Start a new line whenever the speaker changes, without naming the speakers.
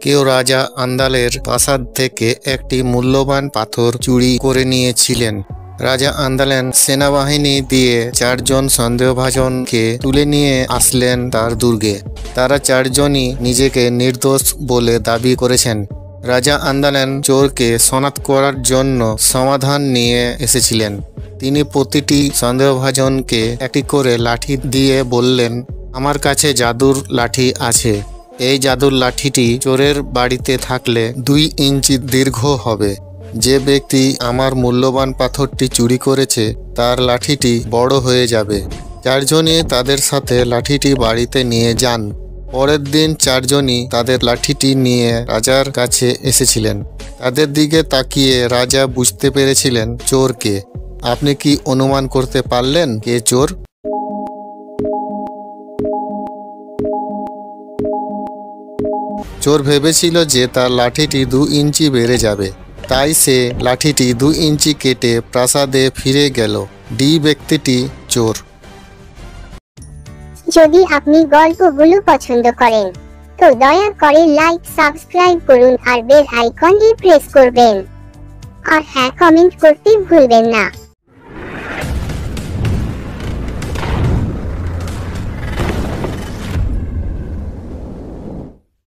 কেউ রাজা আন্দালের প্রাসাদ থেকে একটি মূল্যবান পাথর চুরি করে নিয়েছিলেন। রাজা আন্দালেন সেনাবাহিনী দিয়ে 4 জন সন্দেহভাজনকে তুলে নিয়ে আসলেন তার দুর্গে। তারা 4 জনই নিজেকে নির্দোষ বলে দাবি করেছেন। রাজা আন্দালেন চোরকে শনাক্ত করার জন্য সমাধান নিয়ে এসেছিলেন। তিনি প্রতিটি সন্দেহভাজনকে একটি করে লাঠি দিয়ে বললেন, আমার কাছে জাদুর লাঠি আছে। এই জাদুর লাঠিটি চোরের বাড়িতে থাকলে 2 ইঞ্চি দীর্ঘ হবে। যে ব্যক্তি আমার মূল্যবান পাথরটি চুরি করেছে তার লাঠিটি বড় হয়ে যাবে। 4 জনই তাদের সাথে লাঠিটি বাড়িতে নিয়ে যান। পরের দিন 4 জনই তাদের লাঠিটি নিয়ে রাজার কাছে এসেছিলেন। তাদের দিকে তাকিয়ে রাজা বুঝতে পেরেছিলেন চোরকে। আপনি কি অনুমান করতে পারলেন কে চোর? চোর ভেবেছিল যে তার লাঠিটি 2 ইঞ্চি বেড়ে যাবে, তাই সে লাঠিটি 2 ইঞ্চি কেটে প্রাসাদে ফিরে গেল। ডি ব্যক্তিটি চোর।
যদি আপনি গল্পগুলো পছন্দ করেন তো দয়া করে লাইক, সাবস্ক্রাইব করুন আর বেল আইকনটি প্রেস করবেন। আর হ্যাঁ, কমেন্ট করতে ভুলবেন না।